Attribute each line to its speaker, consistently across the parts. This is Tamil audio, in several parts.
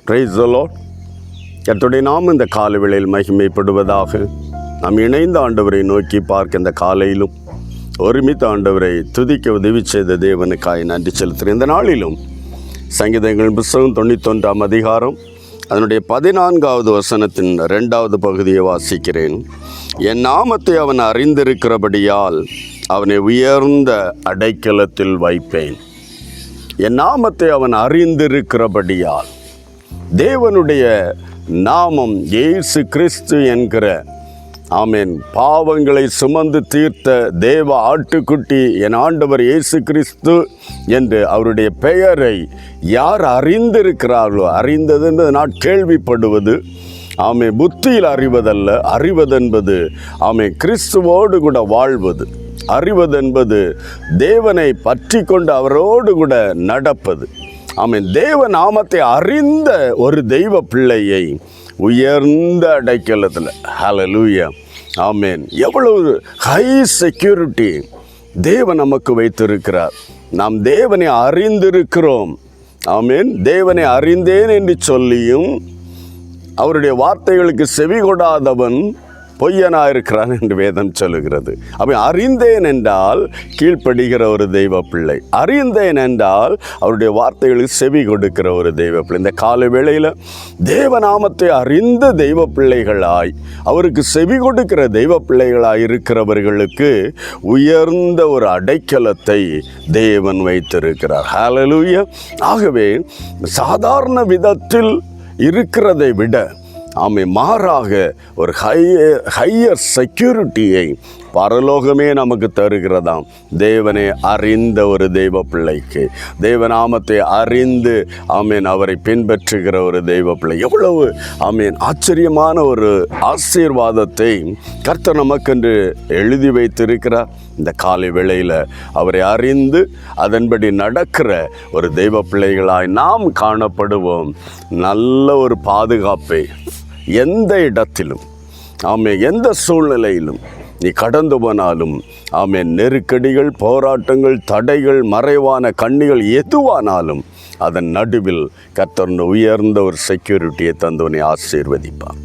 Speaker 1: Praise the Lord. கர்த்தருடைய நாமம் இந்த காலை வேளையில் மகிமைப்படுவதாக. நாம் இணைந்த ஆண்டவரை நோக்கி பார்க்க இந்த காலையிலும் ஒருமித்த ஆண்டவரை துதிக்க உதவி செய்த தேவனுக்காய் நன்றி செலுத்துகிறேன். இந்த நாளிலும் சங்கீதங்கள் புத்தகம் 91ஆம் அதிகாரம் அதனுடைய 14வது வசனத்தின் 2வது பகுதியை வாசிக்கிறேன். என் நாமத்தை அவன் அறிந்திருக்கிறபடியால் அவனை உயர்ந்த அடைக்கலத்தில் வைப்பேன். என் நாமத்தை அவன் அறிந்திருக்கிறபடியால், தேவனுடைய நாமம் இயேசு கிறிஸ்து என்கிற ஆமென் பாவங்களை சுமந்து தீர்த்த தேவ ஆட்டுக்குட்டி என் ஆண்டவர் இயேசு கிறிஸ்து என்று அவருடைய பெயரை யார் அறிந்திருக்கிறார்களோ, அறிந்தது என்பது நான் கேள்விப்படுவது, ஆமே புத்தியில் அறிவதல்ல, அறிவதென்பது ஆமே கிறிஸ்துவோடு கூட வாழ்வது, அறிவதென்பது தேவனை பற்றி கொண்டு அவரோடு கூட நடப்பது. ஆமென். தேவ நாமத்தை அறிந்த ஒரு தெய்வ பிள்ளையை உயர்ந்த அடைக்கலத்தில், ஹல்லேலூயா, ஆமென், எவ்வளவு ஹை செக்யூரிட்டி தேவன் நமக்கு வைத்திருக்கிறார். நாம் தேவனை அறிந்திருக்கிறோம். ஆமென். தேவனை அறிந்தேன் என்று சொல்லியும் அவருடைய வார்த்தைகளுக்கு செவி கொடாதவன் பொய்யனாயிருக்கிறான் என்று வேதம் சொல்லுகிறது. அவன் அறிந்தேன் என்றால் கீழ்ப்படுகிற ஒரு தெய்வ பிள்ளை, அறிந்தேன் என்றால் அவருடைய வார்த்தைகளுக்கு செவி கொடுக்கிற ஒரு தெய்வ பிள்ளை. இந்த கால வேளையில் தேவநாமத்தை அறிந்த தெய்வ பிள்ளைகளாய், அவருக்கு செவி கொடுக்கிற தெய்வ பிள்ளைகளாய் இருக்கிறவர்களுக்கு உயர்ந்த ஒரு அடைக்கலத்தை தேவன் வைத்திருக்கிறார். ஹல்லேலூயா. ஆகவே சாதாரண விதத்தில் இருக்கிறதை விட ஆமை மாறாக ஒரு ஹையர் செக்யூரிட்டியை பரலோகமே நமக்கு தருகிறதாம். தேவனை அறிந்த ஒரு தெய்வ பிள்ளைக்கு, தேவநாமத்தை அறிந்து ஆமீன் அவரை பின்பற்றுகிற ஒரு தெய்வ பிள்ளை, எவ்வளவு ஆமீன் ஆச்சரியமான ஒரு ஆசீர்வாதத்தை கர்த்தர் நமக்கென்று எழுதி வைத்திருக்கிறார். இந்த காலை வேளையில் அவரை அறிந்து அதன்படி நடக்கிற ஒரு தெய்வ பிள்ளைகளாய் நாம் காணப்படுவோம். நல்ல ஒரு பாதுகாப்பை எந்த இடத்திலும், ஆமே எந்த சூழ்நிலையிலும் நீ கடந்து போனாலும், ஆமே நெருக்கடிகள், போராட்டங்கள், தடைகள், மறைவான கண்ணிகள் எதுவானாலும் அதன் நடுவில் கர்த்தர் உயர்ந்த ஒரு செக்யூரிட்டியை தந்தவனை ஆசீர்வதிப்பான்.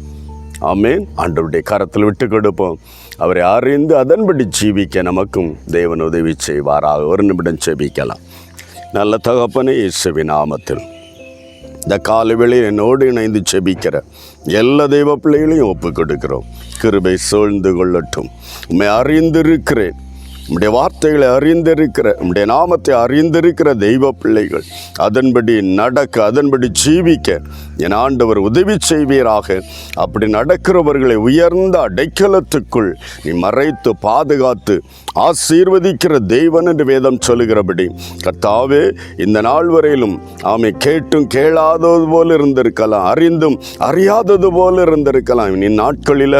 Speaker 1: ஆமேன். ஆண்டவருடைய கரத்தில் விட்டு கொடுப்போம். அவரை அறிந்து அதன்படி ஜீவிக்க நமக்கும் தேவன் உதவி செய்வாராக. ஒரு நிமிடம் ஜெபிக்கலாம். நல்ல தகப்பனே, இயேசுவின் நாமத்தில் இந்த காலை வேளையில் என்னோடு இணைந்து செபிக்கிற எல்லா தெய்வ பிள்ளைகளையும் ஒப்பு கொடுக்கிறோம். கிருபை சூழ்ந்து கொள்ளட்டும். உம்மை அறிந்திருக்கிறேன், உம்முடைய வார்த்தைகளை அறிந்திருக்கிற, உம்முடைய நாமத்தை அறிந்திருக்கிற தெய்வ பிள்ளைகள் அதன்படி நடக்க, அதன்படி ஜீவிக்க என் ஆண்டவர் உதவி செய்வீராக. அப்படி நடக்கிறவர்களை உயர்ந்த அடைக்கலத்துக்குள் நீ மறைத்து பாதுகாத்து ஆசீர்வதிக்கிற தெய்வன் என்று வேதம் சொல்லுகிறபடி கர்த்தாவே, இந்த நாள் வரையிலும் ஆமை கேட்டும் கேளாதது போல இருந்திருக்கலாம், அறிந்தும் அறியாதது போல இருந்திருக்கலாம். இந்நாட்களில்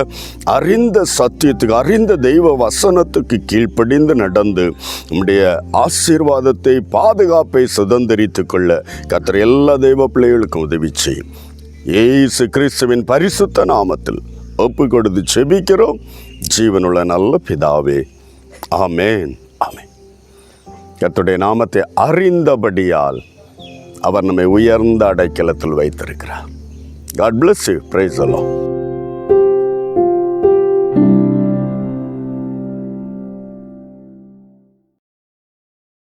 Speaker 1: அறிந்த சத்தியத்துக்கு, அறிந்த தெய்வ வசனத்துக்கு கீழ்ப்படிந்து நடந்து நம்முடைய ஆசீர்வாதத்தை, பாதுகாப்பை சுதந்திரித்து கொள்ள கர்த்தர் எல்லா தெய்வ பிள்ளைகளுக்கும் உதவி செய்யும். இயேசு கிறிஸ்துவின் பரிசுத்த நாமத்தில் ஒப்பு கொடுத்து செபிக்கிறோம் ஜீவனுள்ள நல்ல பிதாவே, ஆமேன், ஆமேன். கர்த்தருடைய நாமத்தை அறிந்தபடியால் அவர் நம்மை உயர்ந்த அடைக்கலத்தில் வைத்திருக்கிறார். God bless you. Praise the Lord.